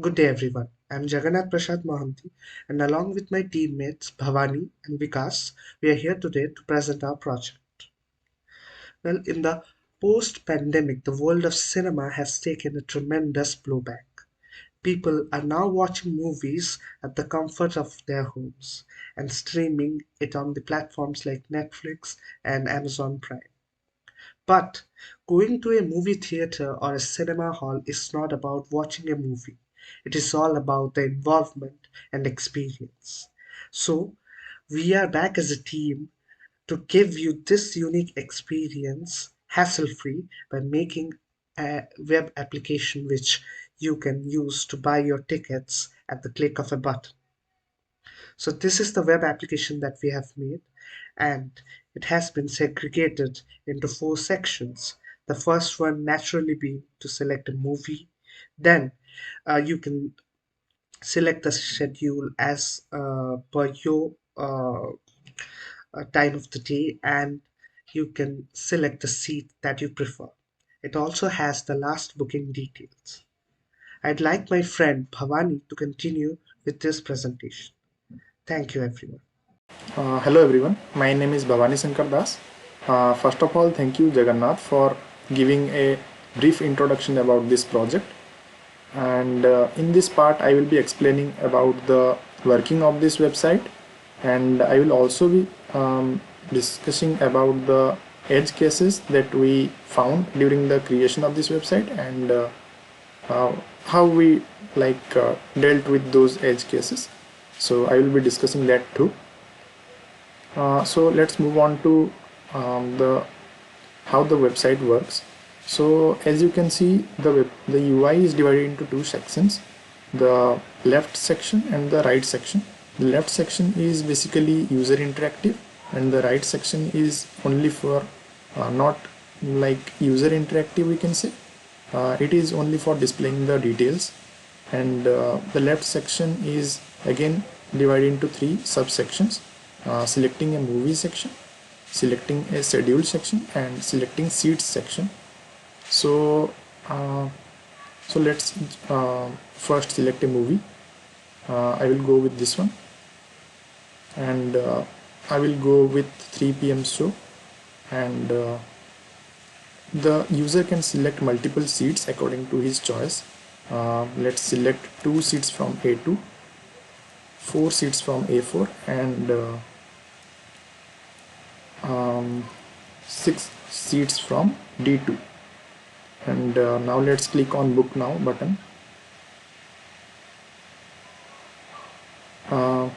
Good day, everyone. I'm Jagannath Mohanty, and along with my teammates Bhabani and Vikas, we are here today to present our project. Well, in the post pandemic, the world of cinema has taken a tremendous blowback. People are now watching movies at the comfort of their homes and streaming it on the platforms like Netflix and Amazon Prime. But going to a movie theater or a cinema hall is not about watching a movie. It is all about the involvement and experience. So, we are back as a team to give you this unique experience hassle free by making a web application which you can use to buy your tickets at the click of a button. So this is the web application that we have made, and it has been segregated into four sections. The first one naturally being to select a movie. Then you can select the schedule as per your time of the day, and you can select the seat that you prefer. It also has the last booking details. I'd like my friend Bhavani to continue with this presentation. Thank you, everyone. Hello everyone, my name is Bhabani Shankar. First of all, thank you Jagannath for giving a brief introduction about this project. And in this part, I will be explaining about the working of this website, and I will also be discussing about the edge cases that we found during the creation of this website and uh, how we dealt with those edge cases. So I will be discussing that too. So let's move on to the how the website works. So as you can see, the UI is divided into two sections: the left section and the right section. The left section is basically user interactive, and the right section is only for not like user interactive, we can say. It is only for displaying the details, and the left section is again divided into three subsections: selecting a movie section, selecting a schedule section, and selecting seats section. So uh, let's first select a movie. I will go with this one, and I will go with 3 p.m. show, and the user can select multiple seats according to his choice. Let's select 2 seats from A2, 4 seats from A4, and 6 seats from D2. And now let's click on book now button.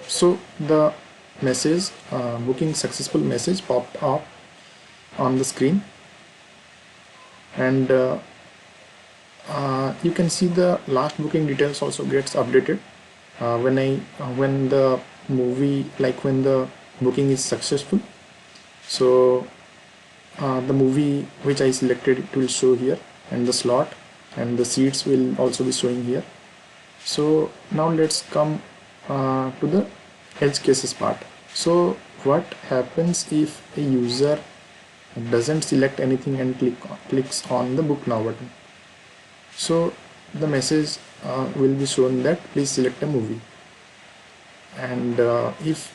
So the message, booking successful message, popped up on the screen, and you can see the last booking details also gets updated when the movie, like when the booking is successful. So the movie which I selected, it will show here, and the slot and the seats will also be showing here. So now let's come to the edge cases part. So what happens if a user doesn't select anything and clicks on the book now button? So the message will be shown that please select a movie, and if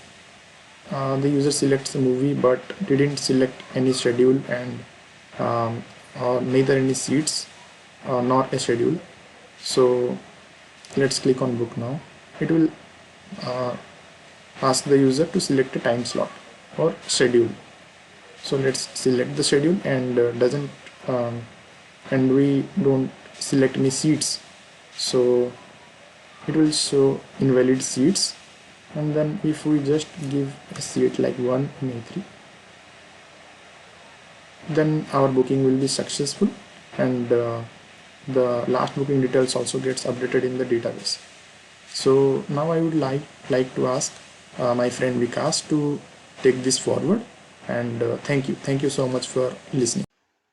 the user selects the movie but didn't select any schedule and or neither any seats nor a schedule, so let's click on book now. It will uh, ask the user to select a time slot or schedule. So let's select the schedule, and doesn't and we don't select any seats, so it will show invalid seats. And then if we just give a seat like 1 in A3, then our booking will be successful, and the last booking details also gets updated in the database. So now I would like to ask my friend Vikas to take this forward, and thank you so much for listening.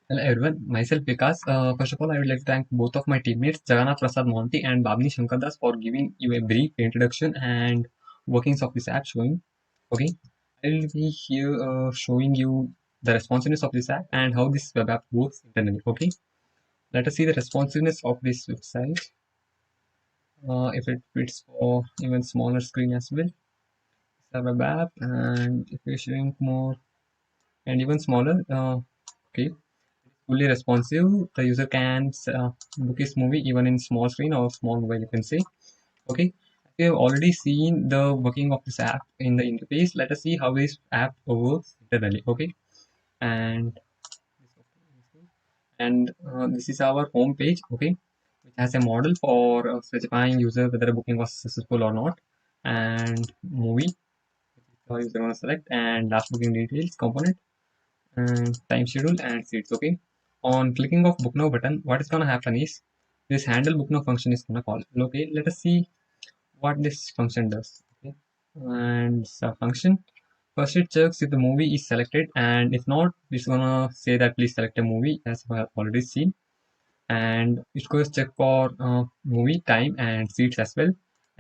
Hello everyone, myself Vikas. First of all, I would like to thank both of my teammates, Jagannath, Prasad, Mohanty, and Bhabani Shankar, for giving you a brief introduction and workings of this app showing. Okay, I will be here showing you the responsiveness of this app and how this web app works internally. Okay, let us see the responsiveness of this website. if it fits for even smaller screen as well. It's a web app, and if you shrink more and even smaller, okay, fully responsive. The user can book his movie even in small screen or small mobile, you can say. Okay, we have already seen the working of this app in the interface. Let us see how this app works internally. Okay, and this is our home page. Okay, which has a model for specifying user whether a booking was successful or not, and movie user gonna select, and last booking details component, and time schedule and seats. Okay, on clicking of book now button, what is gonna happen is this handle book now function is gonna call. Okay, let us see what this function does. Okay, and it's a function. First it checks if the movie is selected, and if not, it's gonna say that please select a movie, as we have already seen. And it goes check for movie time and seats as well.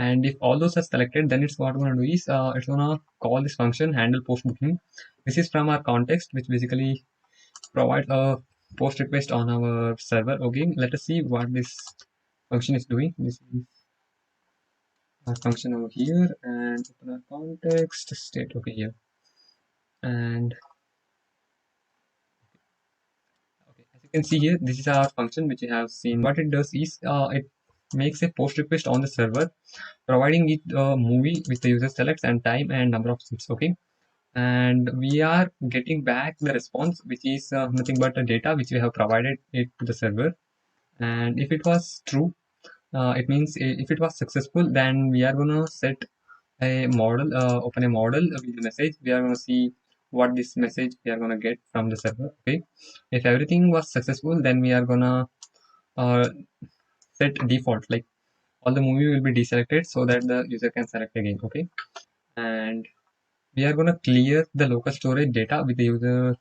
And if all those are selected, then it's what gonna do is it's gonna call this function handle post booking. This is from our context, which basically provides a post request on our server. Okay, let us see what this function is doing. This is our function over here, and open our context state. Okay, here. And okay, as you can see here, this is our function which you have seen. What it does is it makes a post request on the server, providing it a movie with the user selects and time and number of seats. Okay, and we are getting back the response, which is nothing but the data which we have provided it to the server. And if it was true, it means if it was successful, then we are gonna set a model, open a model with the message. We are gonna see what this message we are gonna get from the server. Okay, if everything was successful, then we are gonna uh, set default, like all the movie will be deselected so that the user can select again. Okay, and we are gonna clear the local storage data with the user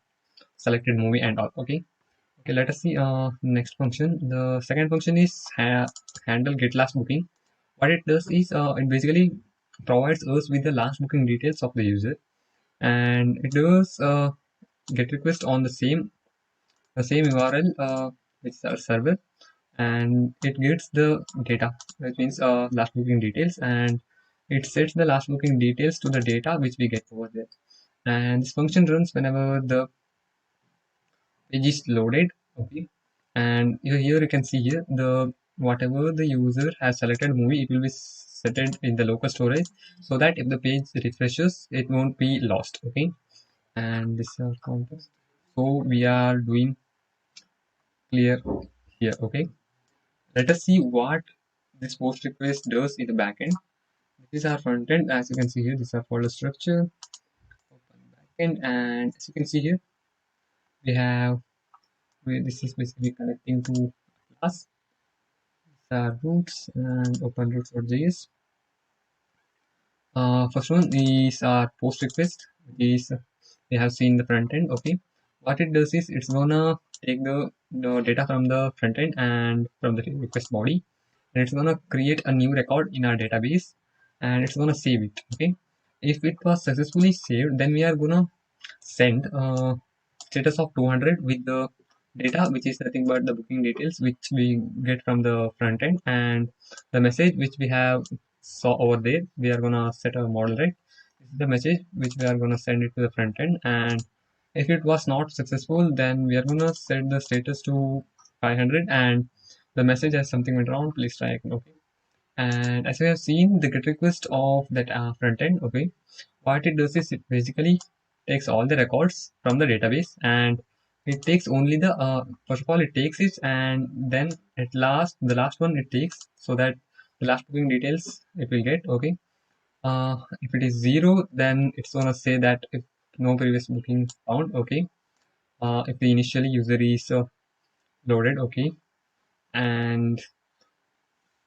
selected movie and all. Okay, okay, let us see next function. The second function is handle get last booking. What it does is it basically provides us with the last booking details of the user, and it does get request on the same URL, which is our server, and it gets the data, which means last booking details, and it sets the last booking details to the data which we get over there. And this function runs whenever the page is loaded. Okay, and here you can see here the whatever the user has selected movie, it will be set it in the local storage, so that if the page refreshes, it won't be lost. Okay, and this is our context, so we are doing clear here. Okay, let us see what this post request does in the backend. This is our front end. As you can see here, this is our folder structure, open backend, and as you can see here, we have this is basically connecting to class, roots, and open roots.js. First one is our post request, which is we have seen the front end. Okay, what it does is it's gonna take the data from the front end and from the request body, and it's gonna create a new record in our database, and it's gonna save it. Okay, if it was successfully saved, then we are gonna send status of 200 with the data, which is nothing but the booking details which we get from the front end, and the message which we have saw over there. We are gonna set a model, right? This is the message which we are gonna send it to the front end, and if it was not successful, then we are gonna set the status to 500, and the message has something went wrong, please try again. Okay, and as we have seen the get request of that front end. Okay, what it does is it basically takes all the records from the database, and it takes only the first of all it takes it, and then at last the last one it takes, so that the last booking details it will get. Okay, if it is 0, then it's gonna say that if no previous booking found. Okay, if the initially user is loaded. Okay, and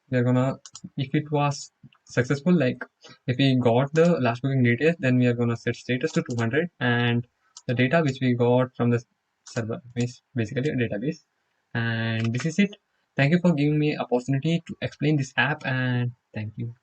we are gonna, if it was successful, like if we got the last booking details, then we are gonna set status to 200, and the data which we got from the server is basically a database. And this is it. Thank you for giving me opportunity to explain this app, and thank you.